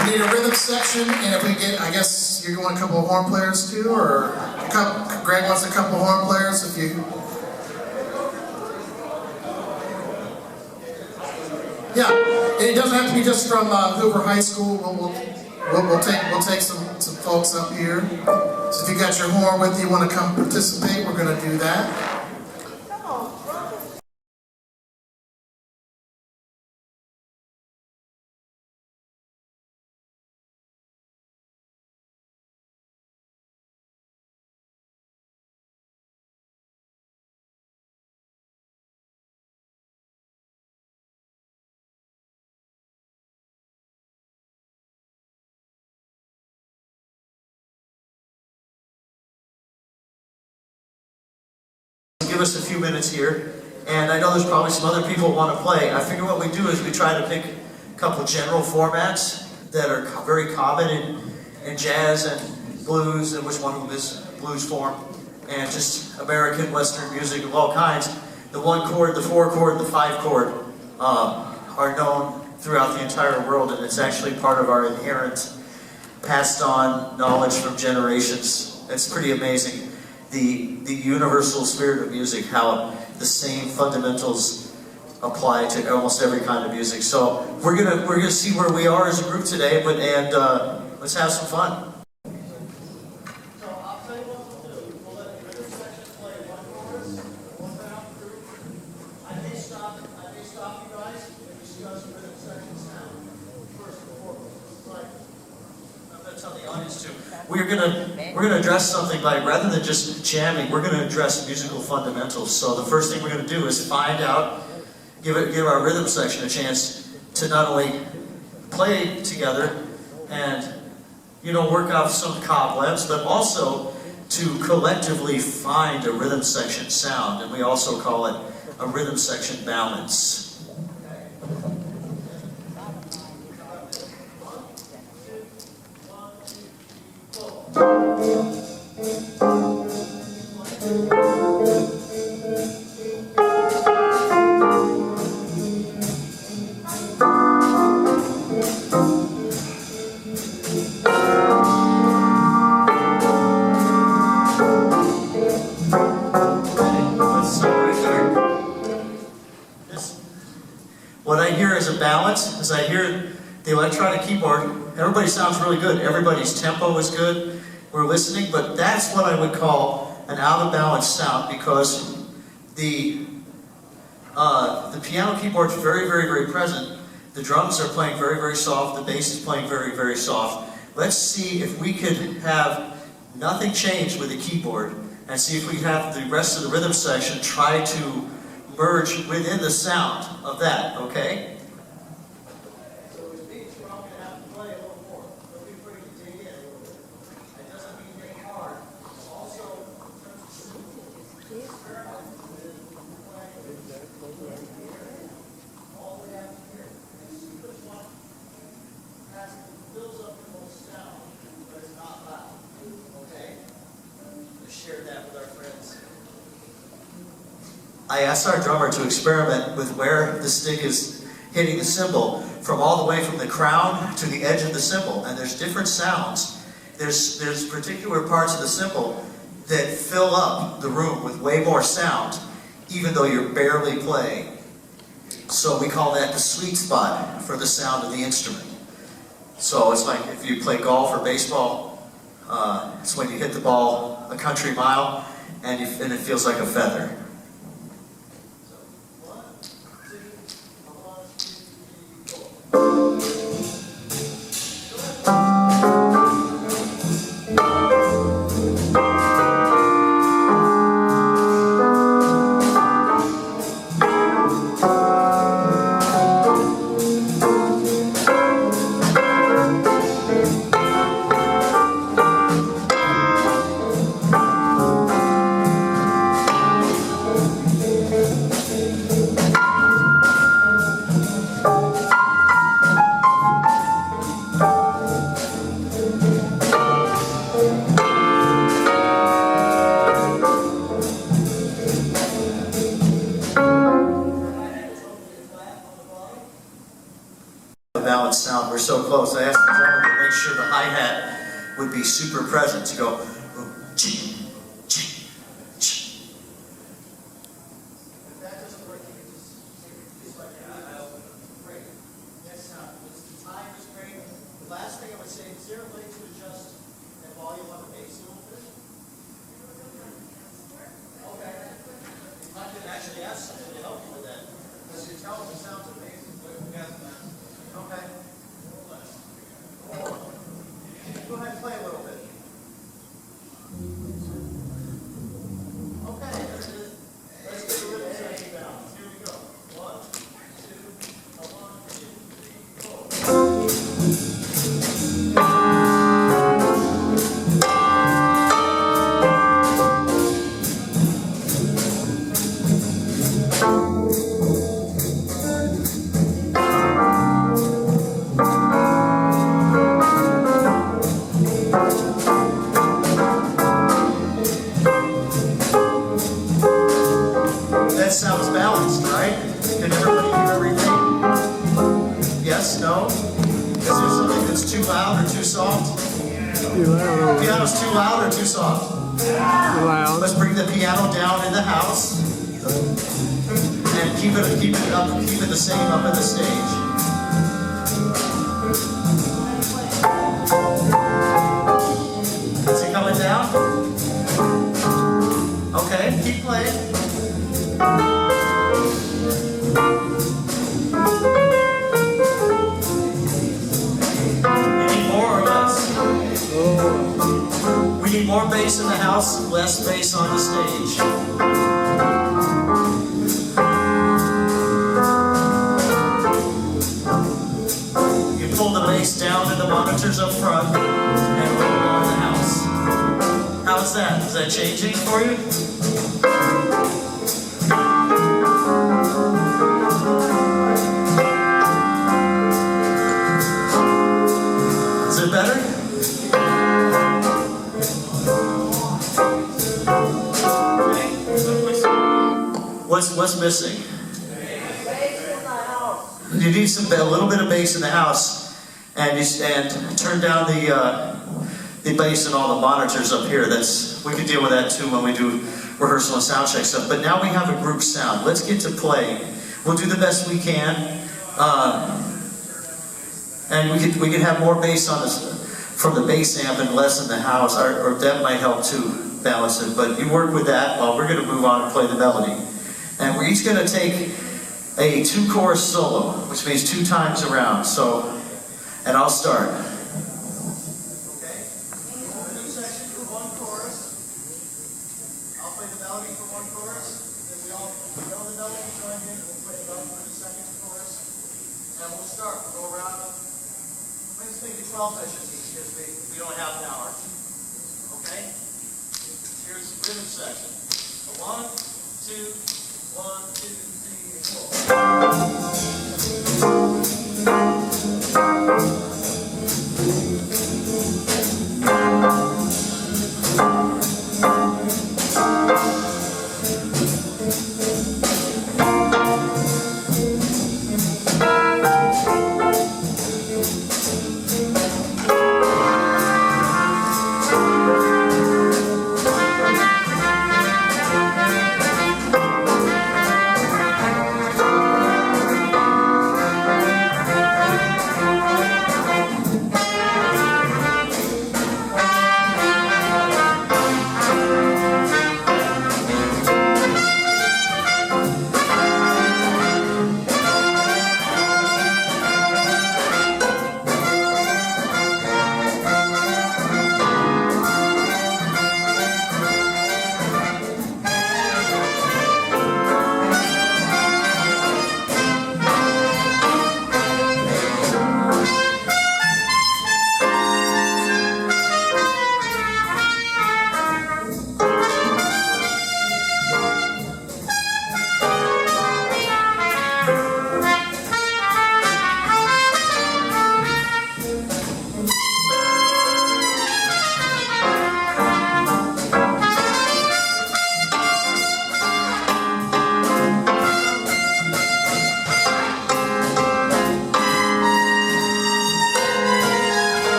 We need a rhythm section, and if we get, I guess you want a couple of horn players too, or Greg wants a couple of horn players. If you, yeah, and it doesn't have to be just from Hoover High School. We'll take some folks up here. So if you got your horn with you, want to come participate, we're going to do that. Give us a few minutes here, and I know there's probably some other people who want to play. I figure what we do is we try to pick a couple general formats that are very common in jazz and blues, and which one of them is blues form, and just American Western music of all kinds. The 1 chord, the 4 chord, the 5 chord are known throughout the entire world, and it's actually part of our inherent passed on knowledge from generations. It's pretty amazing. The universal spirit of music, how the same fundamentals apply to almost every kind of music. So we're gonna see where we are as a group today, and let's have some fun. So I'll tell you what we'll do. We'll let the rhythm section play 1 chorus, we'll open out the group. I may stop you guys and discuss rhythm section sound first before we play. I'm gonna tell the audience too. We're gonna address something by, rather than just jamming, we're gonna address musical fundamentals. So the first thing we're gonna do is find out, give our rhythm section a chance to not only play together and work out some cobwebs, but also to collectively find a rhythm section sound, and we also call it a rhythm section balance. What I hear as a balance, as I hear the electronic keyboard, everybody sounds really good. Everybody's tempo is good. We're listening, but that's what I would call an out of balance sound, because the piano keyboard is very, very, very present. The drums are playing very, very soft. The bass is playing very, very soft. Let's see if we could have nothing change with the keyboard, and see if we have the rest of the rhythm section try to merge within the sound of that, okay? So which means we're all going to have to play a little more. Don't be afraid to dig in a little bit. It doesn't mean make hard. Also, in terms of singing, experiment with playing all the way out here. And see which one builds up the most sound, but it's not loud. Okay? Let's share that with our friends. I asked our drummer to experiment with where the stick is hitting the cymbal, from all the way from the crown to the edge of the cymbal, and there's different sounds. There's particular parts of the cymbal that fill up the room with way more sound, even though you're barely playing. So we call that the sweet spot for the sound of the instrument. So it's like if you play golf or baseball, it's when you hit the ball a country mile and it feels like a feather. ask the drummer to make sure the hi-hat would be super present to go, ching, ching, ching. If that doesn't work, you can just like that. Great. Next time. The time is great. The last thing I would say, is there a way to adjust that volume on the bass a little bit? Okay. I could actually ask somebody to help you with that. Because you're telling me it sounds amazing. Okay. Go ahead and play a little bit. Okay. Let's get the rhythm section down. Here we go. 1, 2, 1, 2, 3, 4. That sounds balanced, right? Can everybody hear everything? Yes? No? Is there something that's too loud or too soft? Too loud. Piano's too loud or too soft? Too loud. Let's bring the piano down in the house and keep it the same up in the stage. Is it coming down? Okay, keep playing. You need more or less? We need more bass in the house, less bass on the stage. You pull the bass down in the monitors up front and roll it on the house. How's that? Is that changing for you? Is it better? What's missing? You need a little bit of bass in the house, and turn down the bass in all the monitors up here. We can deal with that too when we do rehearsal and sound check stuff. But now we have a group sound. Let's get to play. We'll do the best we can, and we can have more bass on from the bass amp and less in the house, or that might help to balance it. But you work with that while we're going to move on and play the melody. And we're each going to take a 2-chorus solo, which means 2 times around. And I'll start. Okay? 2 sections for 1 chorus. I'll play the melody for 1 chorus. Then we all know the melody, join in, we'll play the melody for the 2nd chorus. And we'll start. We'll go around. Let's make it 12 sessions each because we don't have an hour. Okay? Here's the rhythm section. So 1, 2, 1, 2, 3, 4.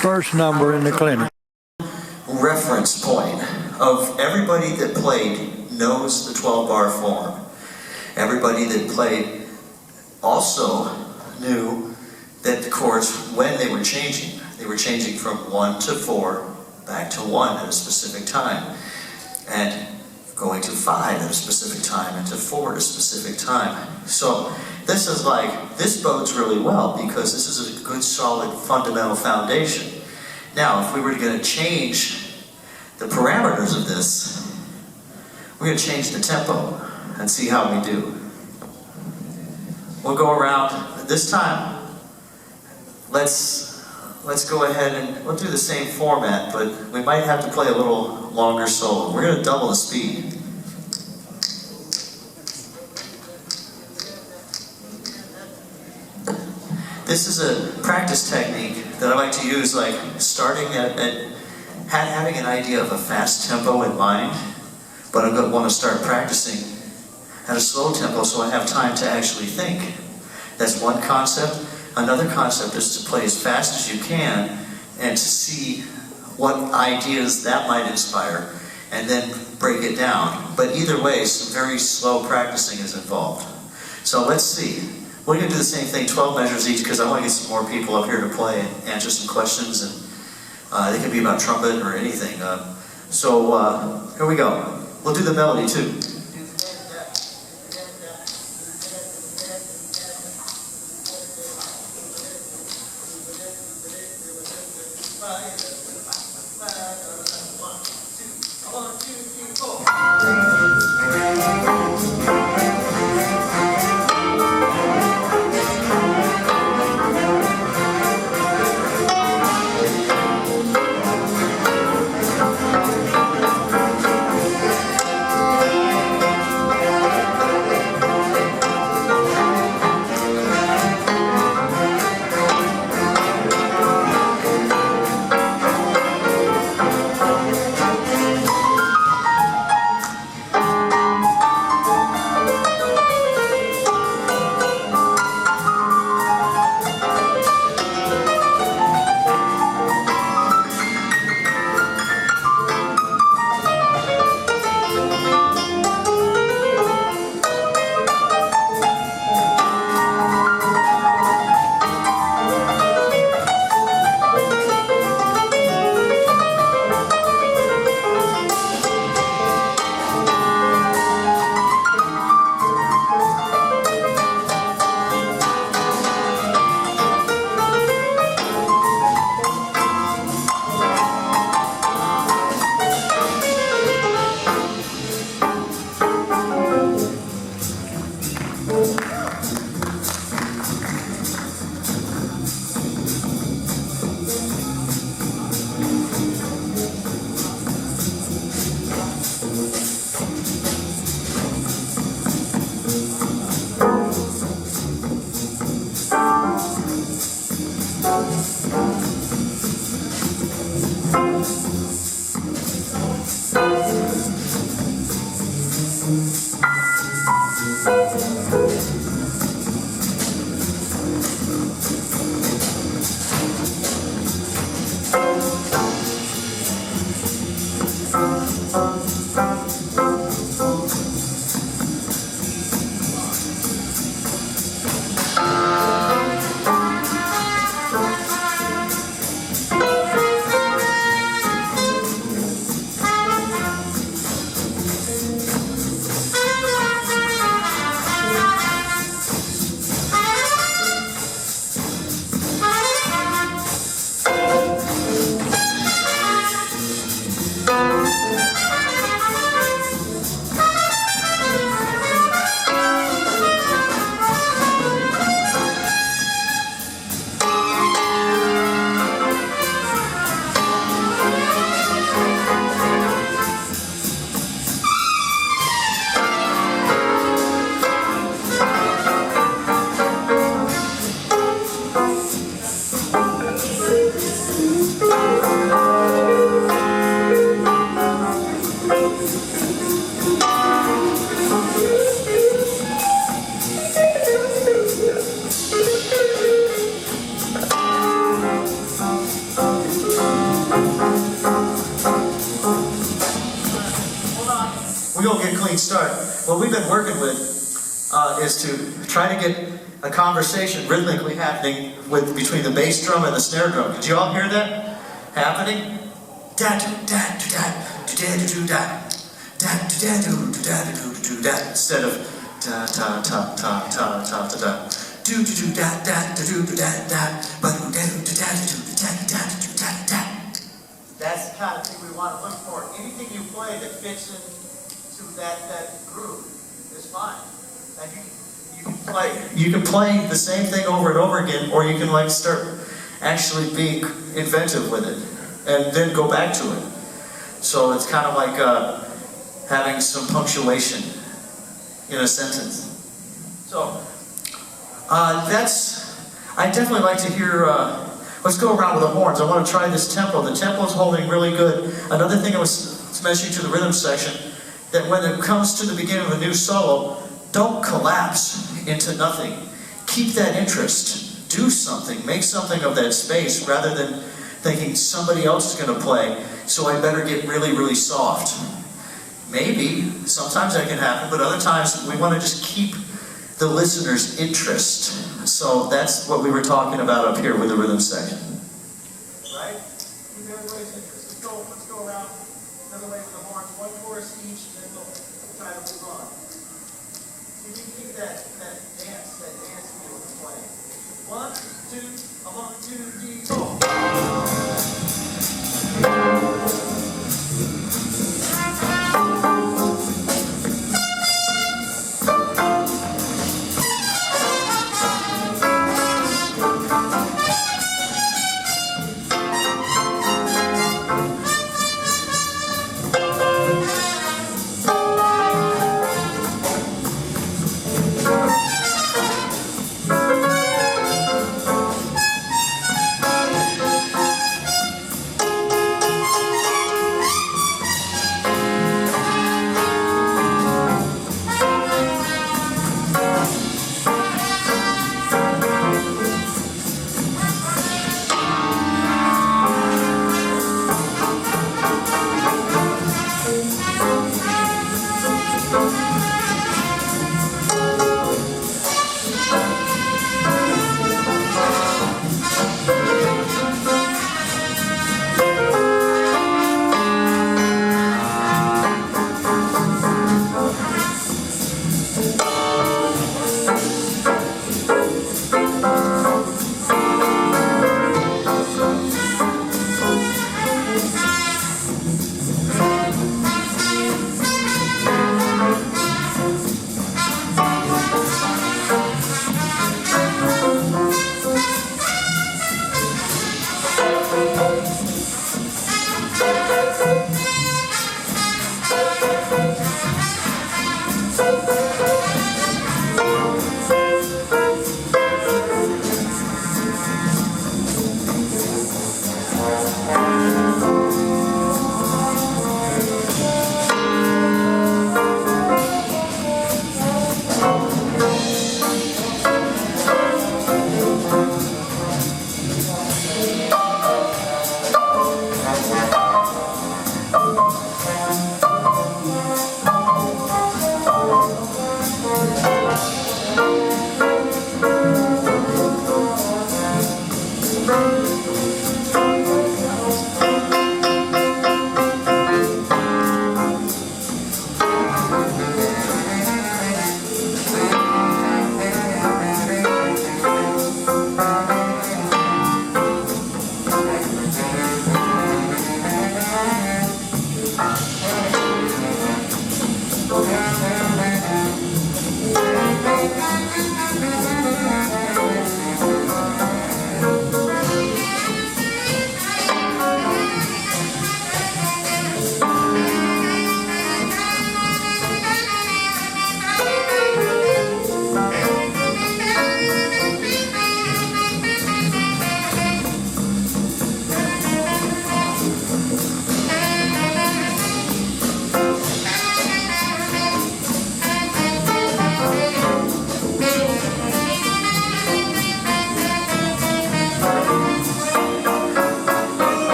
First number in the clinic. Reference point of everybody that played knows the 12-bar form. Everybody that played also knew that the chords, when they were changing from 1 to 4, back to 1 at a specific time, and going to 5 at a specific time, and to 4 at a specific time. So this bodes really well because this is a good, solid, fundamental foundation. Now, if we were going to change the parameters of this, we're going to change the tempo and see how we do. We'll go around this time. Let's go ahead and we'll do the same format, but we might have to play a little longer solo. We're going to double the speed. This is a practice technique that I like to use, like starting at having an idea of a fast tempo in mind, but I'm going to want to start practicing at a slow tempo so I have time to actually think. That's one concept. Another concept is to play as fast as you can and to see what ideas that might inspire and then break it down. But either way, some very slow practicing is involved. So let's see. We're going to do the same thing, 12 measures each, because I want to get some more people up here to play and answer some questions. And They can be about trumpet or anything. So here we go. We'll do the melody too. Start. What we've been working with is to try to get a conversation rhythmically happening between the bass drum and the snare drum. Did you all hear that happening? Da do da do da do da do da da do da do da instead of da ta ta ta ta ta ta da do do do da da do do da da ba do da do da do da da do da da. That's the kind of thing we want to look for. Anything you play that fits in that groove is fine. And you can play the same thing over and over again, or you can like start actually being inventive with it and then go back to it. So it's kind of like having some punctuation in a sentence. So I definitely like to hear. Let's go around with the horns. I want to try this tempo. The tempo is holding really good. Another thing I was mentioning to the rhythm section, that when it comes to the beginning of a new solo, don't collapse into nothing. Keep that interest. Do something. Make something of that space rather than thinking somebody else is going to play, so I better get really, really soft. Maybe. Sometimes that can happen, but other times we want to just keep the listener's interest. So that's what we were talking about up here with the rhythm section. Right? everybody's interested. Let's go around another way with the horns, one chorus each, and then we'll try to move on. See if you can keep that dance feel to play. 1, 2, 4.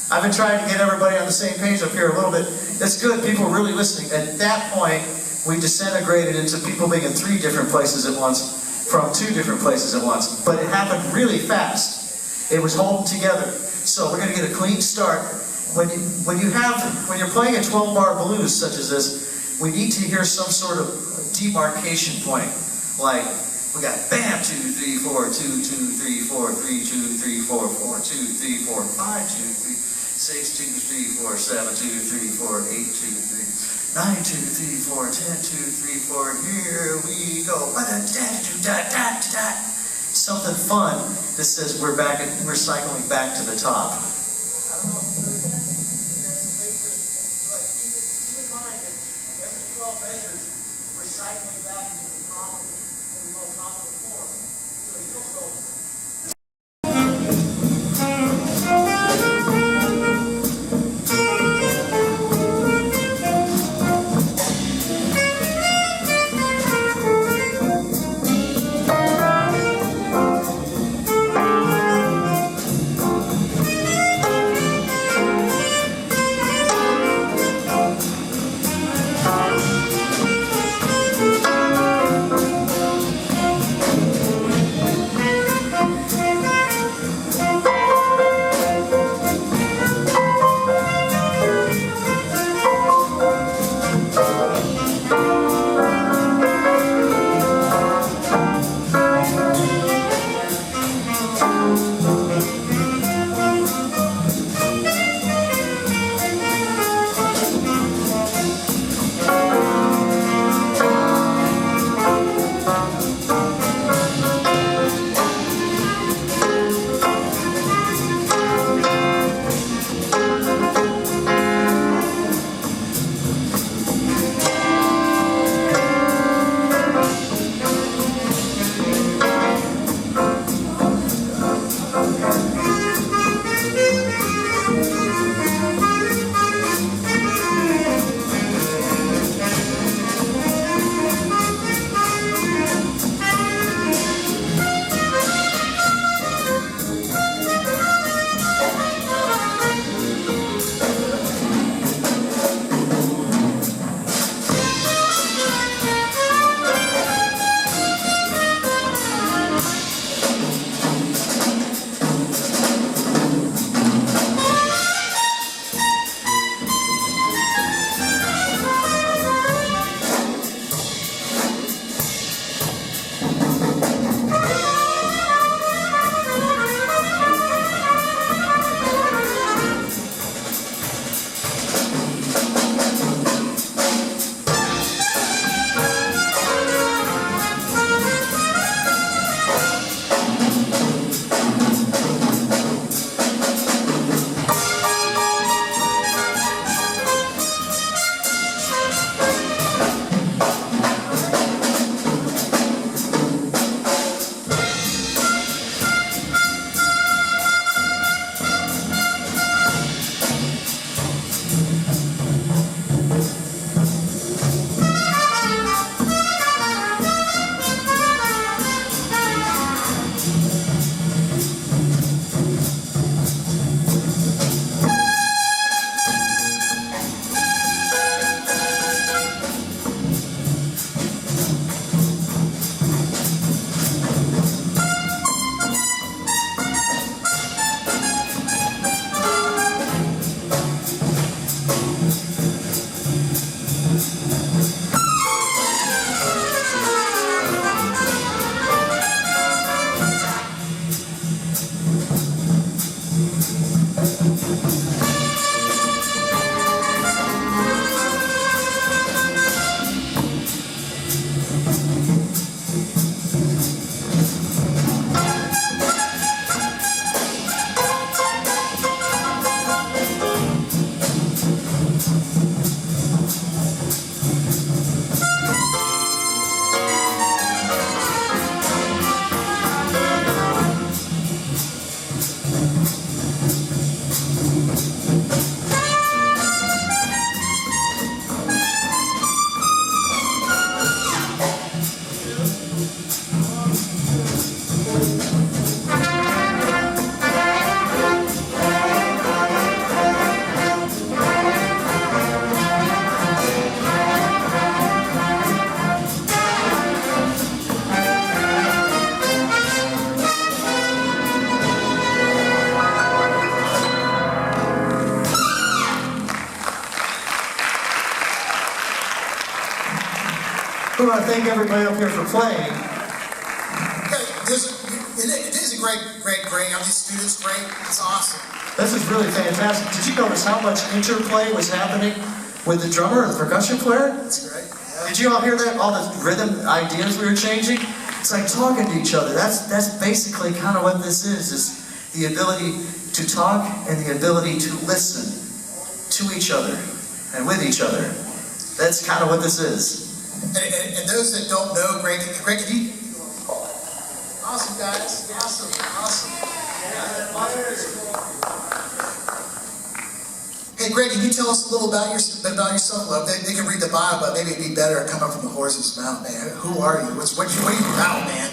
I've been trying to get everybody on the same page up here a little bit. That's good, people are really listening. At that point, we disintegrated into people being in 3 different places at once, from 2 different places at once. But it happened really fast. It was holding together. So we're going to get a clean start. When you're playing a 12-bar blues such as this, we need to hear some sort of demarcation point. Like, we got bam, 2, 3, 4, 2, 2, 3, 4, 3, 2, 3, 4, 4, 2, 3, 4, 5, 2, 3, 6, 2, 3, 4, 7, 2, 3, 4, 8, 2, 3, 9, 2, 3, 4, 10, 2, 3, 4, here we go. Something fun that says we're cycling back to the top. I don't know if keep in mind that every 12 measures, we're cycling back to the top of the form. So you just go. we want to thank everybody up here for playing. It is a great bring. Are these students great? It's awesome. This is really fantastic. Did you notice how much interplay was happening with the drummer and the percussion player? That's great. Yeah. Did you all hear that? All the rhythm ideas we were changing? It's like talking to each other. That's basically kind of what this is the ability to talk and the ability to listen to each other and with each other. That's kind of what this is. And those that don't know, Greg, can you? Awesome, guys. Awesome. Hey, Greg, can you tell us a little about yourself? Well, they can read the Bible, but maybe it'd be better coming from the horse's mouth, man. Who are you? What are you about, man?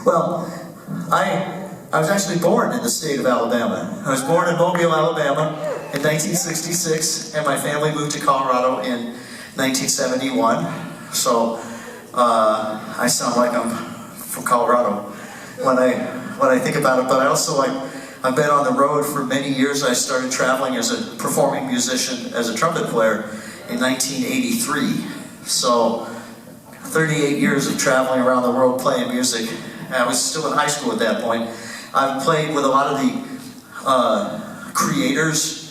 Well, I was actually born in the state of Alabama. I was born in Mobile, Alabama in 1966, and my family moved to Colorado in 1971. So I sound like I'm from Colorado when I think about it. But I also I've been on the road for many years. I started traveling as a performing musician, as a trumpet player in 1983. So 38 years of traveling around the world playing music. And I was still in high school at that point. I've played with a lot of the creators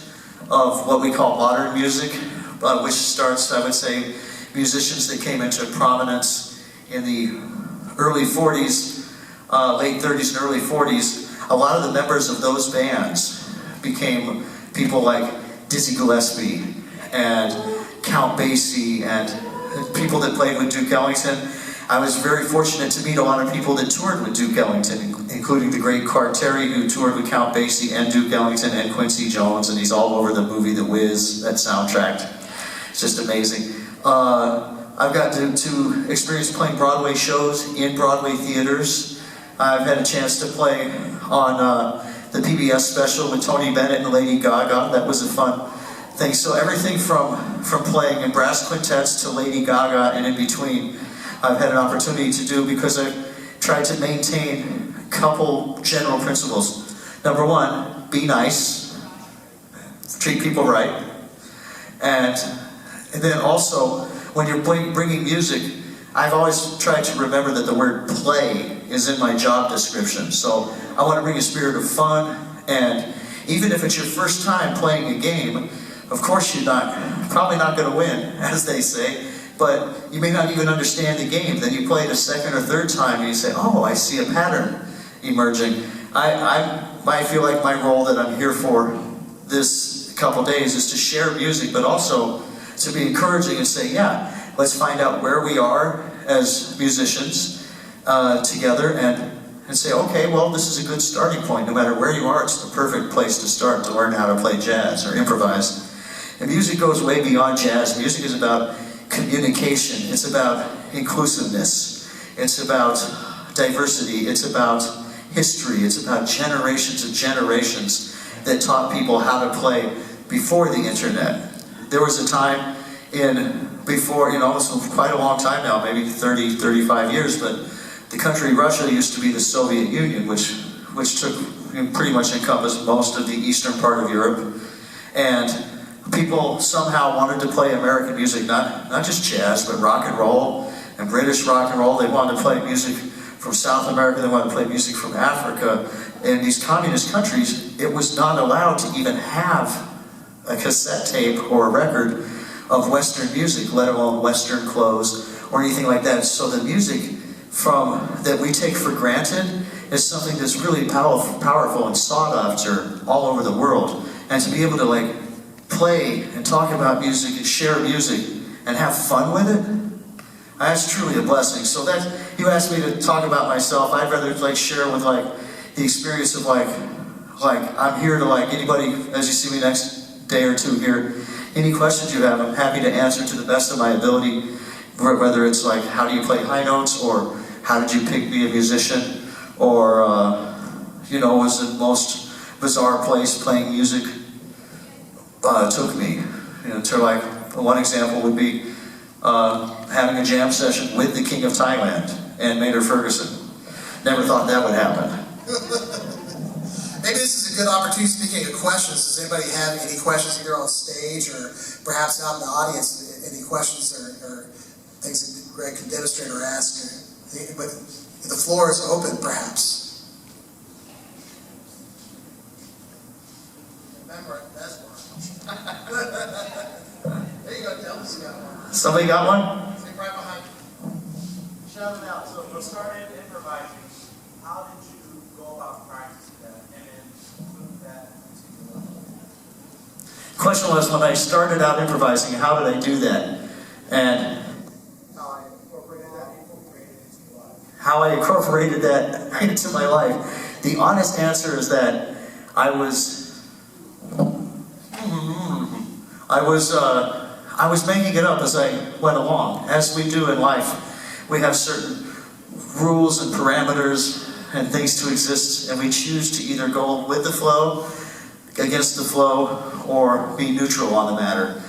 of what we call modern music, which starts, I would say, musicians that came into prominence in the early 40s, late 30s and early 40s. A lot of the members of those bands became people like Dizzy Gillespie and Count Basie and people that played with Duke Ellington. I was very fortunate to meet a lot of people that toured with Duke Ellington, including the great Cart Terry, who toured with Count Basie and Duke Ellington and Quincy Jones, and he's all over the movie The Wiz, that soundtrack. It's just amazing. I've got to experience playing Broadway shows in Broadway theaters. I've had a chance to play on the PBS special with Tony Bennett and Lady Gaga. That was a fun thing. So everything from playing in brass quintets to Lady Gaga and in between, I've had an opportunity to do because I've tried to maintain a couple general principles. Number one, be nice, treat people right, and then also when you're bringing music, I've always tried to remember that the word play is in my job description. So I want to bring a spirit of fun, and even if it's your first time playing a game, of course you're probably not going to win, as they say, but you may not even understand the game. Then you play it a second or third time and you say, oh, I see a pattern emerging. I feel like my role that I'm here for this couple days is to share music, but also to be encouraging and say, yeah, let's find out where we are as musicians together and say, okay, well, this is a good starting point. No matter where you are, it's the perfect place to start to learn how to play jazz or improvise. And music goes way beyond jazz. Music is about communication. It's about inclusiveness. It's about diversity. It's about history. It's about generations of generations that taught people how to play before the internet. There was a time before, it's quite a long time now, maybe 30, 35 years, but the country Russia used to be the Soviet Union, which took pretty much encompassed most of the eastern part of Europe. And people somehow wanted to play American music, not just jazz, but rock and roll and British rock and roll. They wanted to play music from South America, they wanted to play music from Africa. In these communist countries, it was not allowed to even have a cassette tape or a record of Western music, let alone Western clothes or anything like that. So the music that we take for granted is something that's really powerful and sought after all over the world. And to be able to play and talk about music and share music and have fun with it, that's truly a blessing. So that you asked me to talk about myself, I'd rather share with the experience of I'm here to anybody as you see me next day or two here. Any questions you have, I'm happy to answer to the best of my ability, whether it's how do you play high notes, or how did you pick me a musician, or was the most bizarre place playing music took me. One example would be having a jam session with the King of Thailand and Maynard Ferguson. Never thought that would happen. Maybe this is a good opportunity, speaking of questions. Does anybody have any questions either on stage or perhaps out in the audience? any questions or things that Greg can demonstrate or ask. But the floor is open, perhaps. Remember, that's one. There you go, Delta's got one. Somebody got one? Stay right behind you. Shout it out. So you started improvising. How did you go about practicing that and then move that to the level? Question was, when I started out improvising, how did I do that? And how I incorporated that into my life. The honest answer is that I was making it up as I went along. As we do in life, we have certain rules and parameters and things to exist, and we choose to either go with the flow, against the flow, or be neutral on the matter.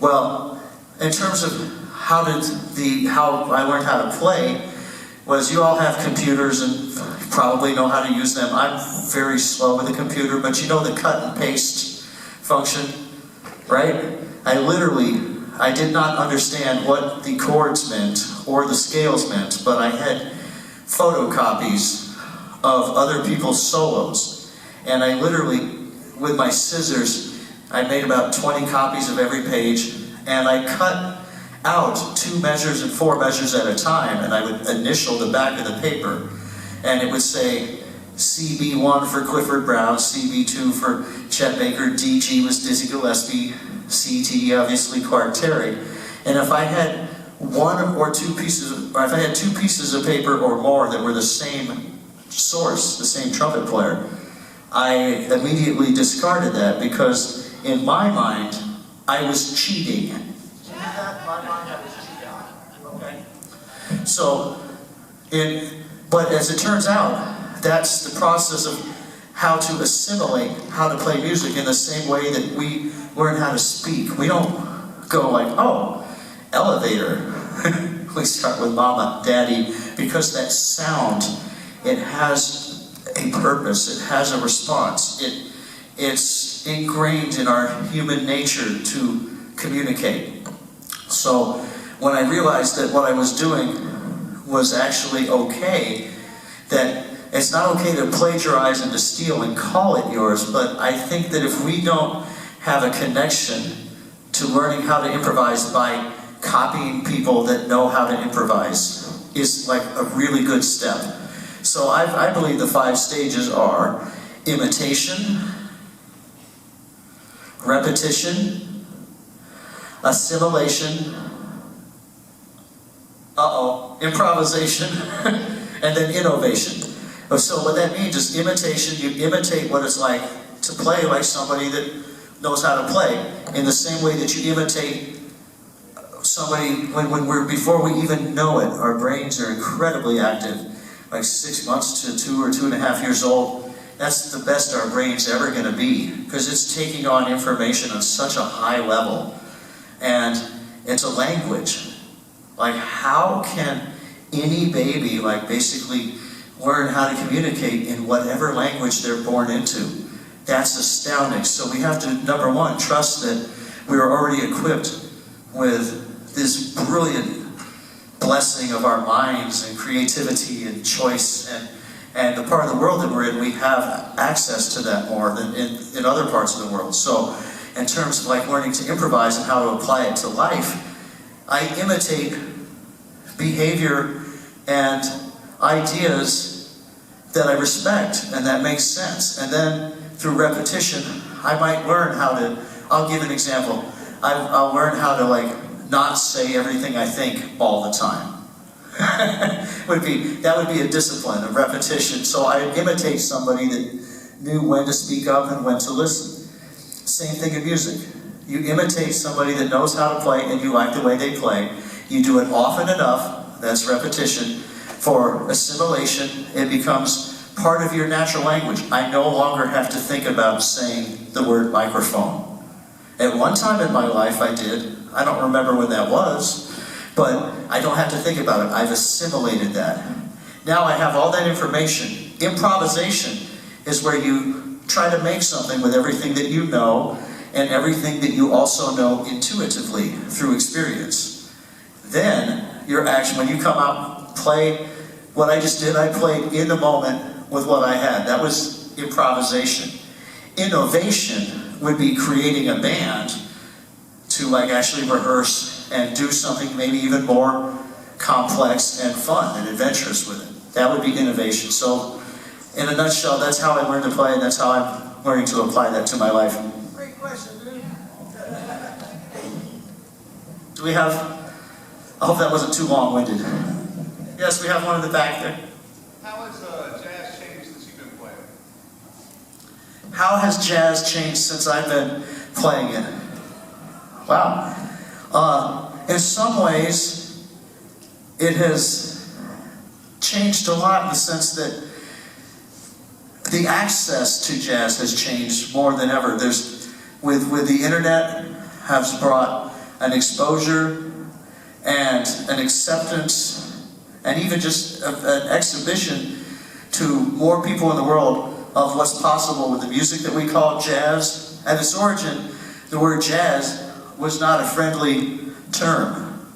Well, in terms of how I learned how to play, was you all have computers and probably know how to use them. I'm very slow with a computer, but you know the cut and paste function, right? I did not understand what the chords meant or the scales meant, but I had photocopies of other people's solos. And I literally, with my scissors, I made about 20 copies of every page, and I cut out 2 measures and 4 measures at a time, and I would initial the back of the paper, and it would say CB1 for Clifford Brown, CB2 for Chet Baker, DG was Dizzy Gillespie, CT obviously Clark Terry. And if I had 1 or 2 pieces, or if I had 2 pieces of paper or more that were the same source, the same trumpet player, I immediately discarded that because in my mind I was cheating. Okay. So, but as it turns out, that's the process of how to assimilate how to play music in the same way that we learn how to speak. We don't go like, oh, elevator. We start with mama, daddy, because that sound, it has a purpose, it has a response. It's ingrained in our human nature to communicate. So when I realized that what I was doing was actually okay, that it's not okay to plagiarize and to steal and call it yours, but I think that if we don't have a connection to learning how to improvise by copying people that know how to improvise is like a really good step. So I believe the 5 stages are imitation, repetition, assimilation, improvisation, and then innovation. So what that means is imitation. You imitate what it's like to play like somebody that knows how to play, in the same way that you imitate somebody before we even know it. Our brains are incredibly active, like 6 months to 2 or 2.5 years old. That's the best our brain's ever going to be, because it's taking on information on such a high level. And it's a language. Like, how can any baby, like, basically learn how to communicate in whatever language they're born into? That's astounding. So we have to, number one, trust that we are already equipped with this brilliant blessing of our minds and creativity and choice, and the part of the world that we're in, we have access to that more than in other parts of the world. So in terms of like learning to improvise and how to apply it to life, I imitate behavior and ideas that I respect and that makes sense. And then through repetition, I might learn how to, I'll give an example. I'll learn how to like not say everything I think all the time. That would be a discipline, a repetition. So I imitate somebody that knew when to speak up and when to listen. Same thing in music. You imitate somebody that knows how to play and you like the way they play. You do it often enough, that's repetition, for assimilation. It becomes part of your natural language. I no longer have to think about saying the word microphone. At one time in my life I did. I don't remember when that was, but I don't have to think about it. I've assimilated that. Now I have all that information. Improvisation is where you try to make something with everything that you know, and everything that you also know intuitively through experience. Then, when you come out and play, what I just did, I played in the moment with what I had. That was improvisation. Innovation would be creating a band to like actually rehearse and do something maybe even more complex and fun and adventurous with it. That would be innovation. So, in a nutshell, that's how I learned to play, and that's how I'm learning to apply that to my life. Great question, dude. Do we have, I hope that wasn't too long-winded. Yes, we have one in the back there. How has jazz changed since you've been playing? How has jazz changed since I've been playing it? Wow. In some ways, it has changed a lot in the sense that the access to jazz has changed more than ever. With the internet has brought an exposure and an acceptance and even just an exhibition to more people in the world of what's possible with the music that we call jazz. At its origin, the word jazz was not a friendly term.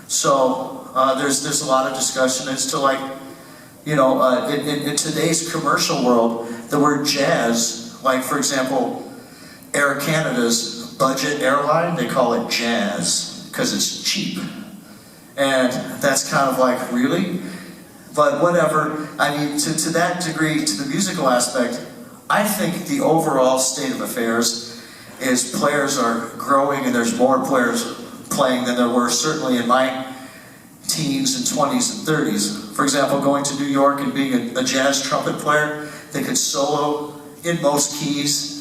So there's a lot of discussion as to like, in today's commercial world, the word jazz, like for example, Air Canada's budget airline, they call it jazz because it's cheap. And that's kind of like, really? But whatever, I mean, to that degree, to the musical aspect, I think the overall state of affairs is players are growing and there's more players playing than there were certainly in my teens and 20s and 30s. For example, going to New York and being a jazz trumpet player that could solo in most keys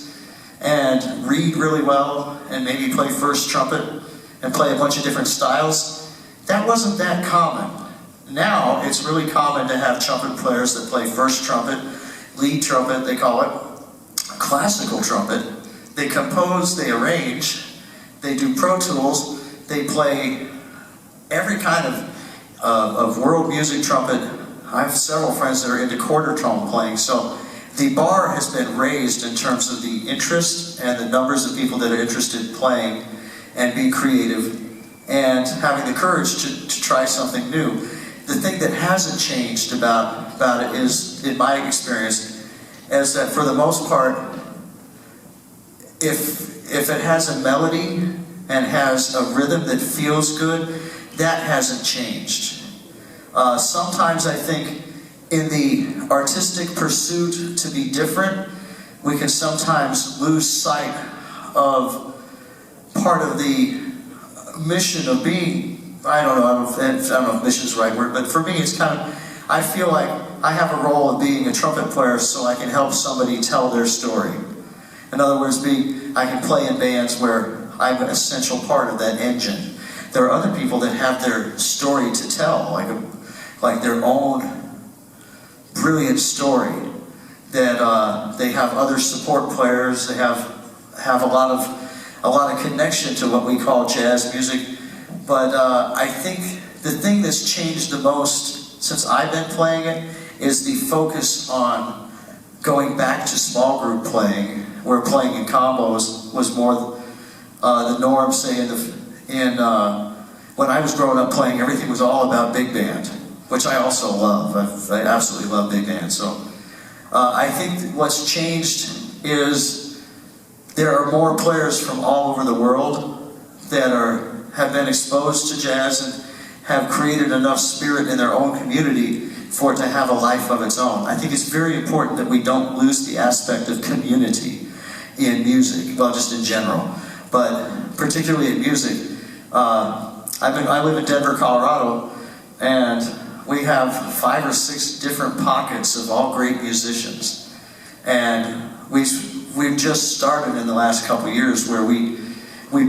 and read really well and maybe play first trumpet and play a bunch of different styles. That wasn't that common. Now it's really common to have trumpet players that play first trumpet, lead trumpet, they call it, classical trumpet. They compose, they arrange, they do Pro Tools, they play every kind of world music trumpet. I have several friends that are into quarter tone playing, so the bar has been raised in terms of the interest and the numbers of people that are interested in playing and being creative and having the courage to try something new. The thing that hasn't changed about it is, in my experience, is that for the most part, if it has a melody and has a rhythm that feels good, that hasn't changed. Sometimes I think in the artistic pursuit to be different, we can sometimes lose sight of part of the mission of being, I don't know if mission is the right word, but for me it's kind of, I feel like I have a role of being a trumpet player so I can help somebody tell their story. In other words, I can play in bands where I'm an essential part of that engine. There are other people that have their story to tell, like their own brilliant story, that they have other support players, they have a lot of connection to what we call jazz music. But I think the thing that's changed the most since I've been playing it is the focus on going back to small group playing, where playing in combos was more the norm. Say when I was growing up playing, everything was all about big band, which I also love. I absolutely love big band. So I think what's changed is there are more players from all over the world that have been exposed to jazz and have created enough spirit in their own community for it to have a life of its own. I think it's very important that we don't lose the aspect of community in music, well, just in general, but particularly in music. I live in Denver, Colorado, and we have 5 or 6 different pockets of all great musicians. And we've just started in the last couple of years where we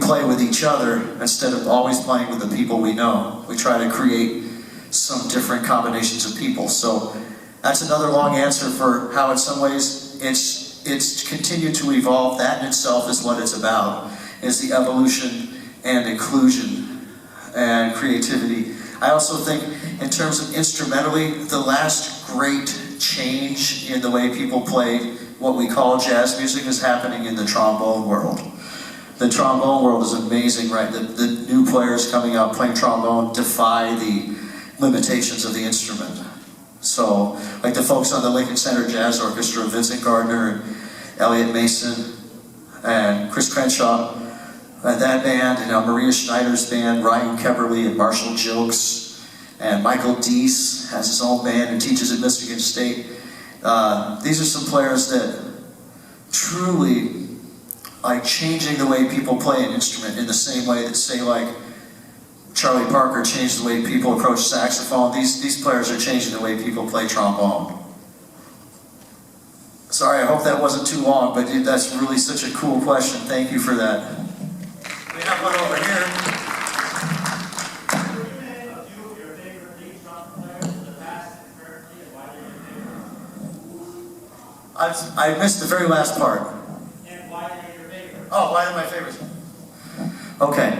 play with each other instead of always playing with the people we know. We try to create some different combinations of people. So that's another long answer for how in some ways it's continued to evolve. That in itself is what it's about, is the evolution and inclusion and creativity. I also think in terms of instrumentally, the last great change in the way people play what we call jazz music is happening in the trombone world. The trombone world is amazing, right? The new players coming up playing trombone defy the limitations of the instrument. So, like the folks on the Lincoln Center Jazz Orchestra, Vincent Gardner and Elliot Mason and Chris Crenshaw, that band, and Maria Schneider's band, Ryan Keverly and Marshall Jilks, and Michael Deese has his own band and teaches at Michigan State. These are some players that truly like changing the way people play an instrument in the same way that, say, like Charlie Parker changed the way people approach saxophone. These players are changing the way people play trombone. Sorry, I hope that wasn't too long, but that's really such a cool question. Thank you for that. We have one over here. I missed the very last part. And why are they your favorite? Oh, why are my favorites? Okay.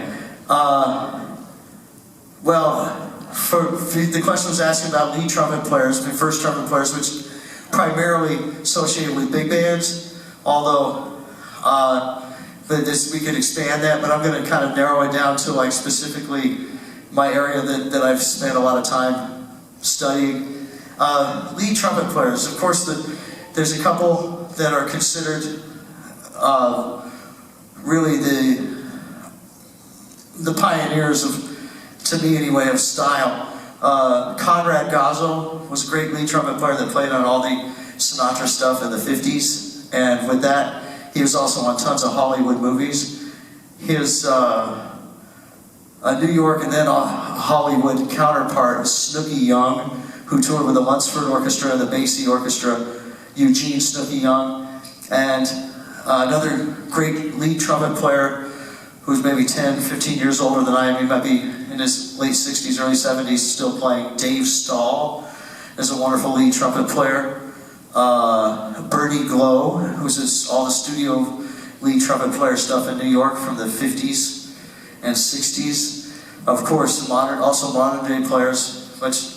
Well, for the question was asking about lead trumpet players, the first trumpet players, which primarily associated with big bands, although we could expand that, but I'm going to kind of narrow it down to like specifically my area that I've spent a lot of time studying. Lead trumpet players, of course, there's a couple that are considered really the pioneers of, to me anyway, of style. Conrad Gazzo was a great lead trumpet player that played on all the Sinatra stuff in the 50s, and with that, he was also on tons of Hollywood movies. His New York and then Hollywood counterpart, Snooky Young, who toured with the Lunsford Orchestra and the Basie Orchestra, Eugene Snooky Young, and another great lead trumpet player who's maybe 10, 15 years older than I am. He might be in his late 60s, early 70s, still playing. Dave Stahl is a wonderful lead trumpet player. Bernie Glow, who's all the studio lead trumpet player stuff in New York from the 50s and 60s. Of course, also modern day players, which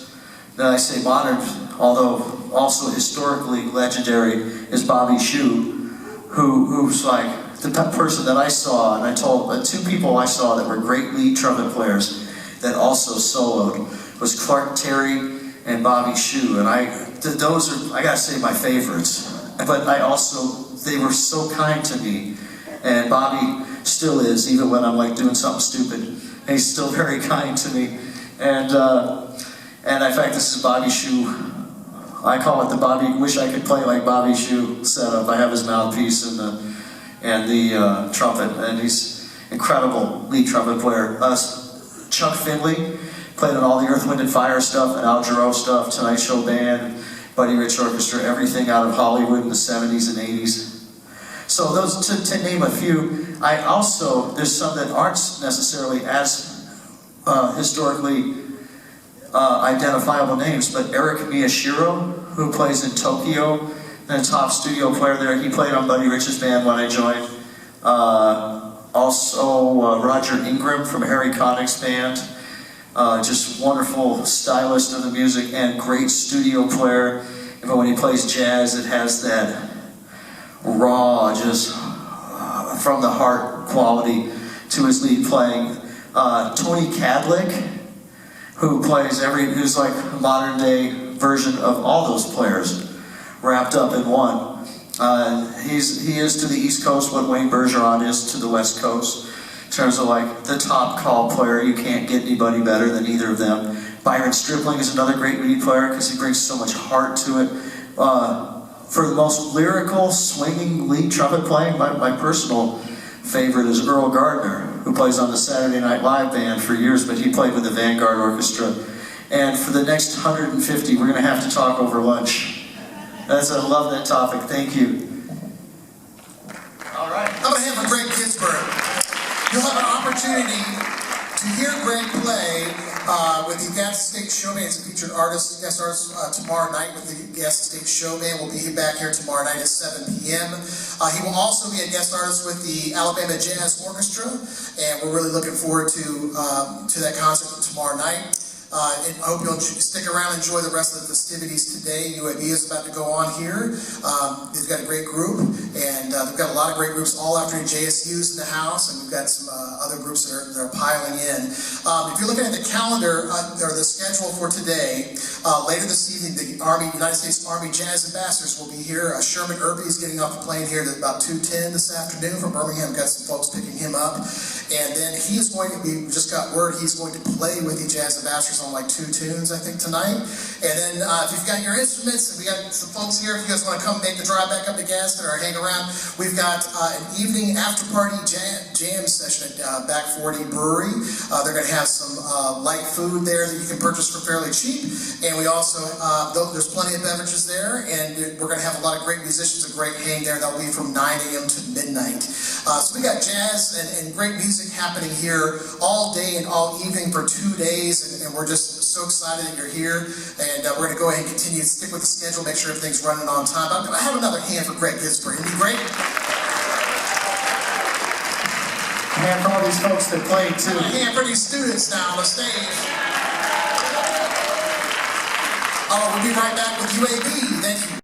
I say modern, although also historically legendary, is Bobby Shew, who's like the person that I saw, and I told two people I saw that were great lead trumpet players that also soloed, was Clark Terry and Bobby Shew, and those are, I gotta say, my favorites. But they were so kind to me, and Bobby still is, even when I'm like doing something stupid, and he's still very kind to me. And in fact, this is Bobby Shew. I call it the Bobby, wish I could play like Bobby Shew setup. I have his mouthpiece and the trumpet, and he's incredible lead trumpet player. Chuck Finley played on all the Earth, Wind and Fire stuff, and Al Jarreau stuff, Tonight Show Band, Buddy Rich Orchestra, everything out of Hollywood in the 70s and 80s. So those, to name a few. There's some that aren't necessarily as historically identifiable names, but Eric Miyashiro, who plays in Tokyo, and a top studio player there. He played on Buddy Rich's band when I joined. Also Roger Ingram from Harry Connick's band. Just wonderful stylist of the music and great studio player. But when he plays jazz, it has that raw, just from the heart quality to his lead playing. Tony Cadlick, who's like a modern day version of all those players wrapped up in one. He is to the East Coast what Wayne Bergeron is to the West Coast in terms of like the top call player. You can't get anybody better than either of them. Byron Stripling is another great lead player because he brings so much heart to it. For the most lyrical, swinging lead trumpet playing, my personal favorite is Earl Gardner, who plays on the Saturday Night Live band for years, but he played with the Vanguard Orchestra. And for the next 150, we're going to have to talk over lunch. I love that topic. Thank you. All right. I'm going to have a Greg Cisbert. You'll have an opportunity to hear Greg play with the Gadsden State Show Band. He's a featured artist, guest artist tomorrow night with the Gadsden State Show Band. We'll be back here tomorrow night at 7 p.m. He will also be a guest artist with the Alabama Jazz Orchestra, and we're really looking forward to that concert tomorrow night. And I hope you'll stick around and enjoy the rest of the festivities today. UAB is about to go on here. They've got a great group, and they've got a lot of great groups all after JSU's in the house, and we've got some other groups that are piling in. If you're looking at the calendar or the schedule for today, later this evening, the United States Army Jazz Ambassadors will be here. Sherman Irby is getting off the plane here at about 2:10 this afternoon from Birmingham. Got some folks picking him up, and then he is going to be. We just got word he's going to play with the Jazz Ambassadors on like 2 tunes, I think, tonight. And then if you've got your instruments, and we got some folks here, if you guys want to come make the drive back up to Gadsden or hang around, we've got an evening after-party jam session at Back 40 Brewery. They're going to have some light food there that you can purchase for fairly cheap. And we also, there's plenty of beverages there, and we're going to have a lot of great musicians, a great hang there. That'll be from 9 a.m. to midnight. So we got jazz and great music happening here all day and all evening for 2 days, and we're just so excited that you're here. And we're going to go ahead and continue to stick with the schedule, make sure everything's running on time. I have another hand for Greg Cisbert. Isn't he great? A hand for all these folks that played too. A hand for these students now on the stage. Oh, we'll be right back with UAB. Thank you.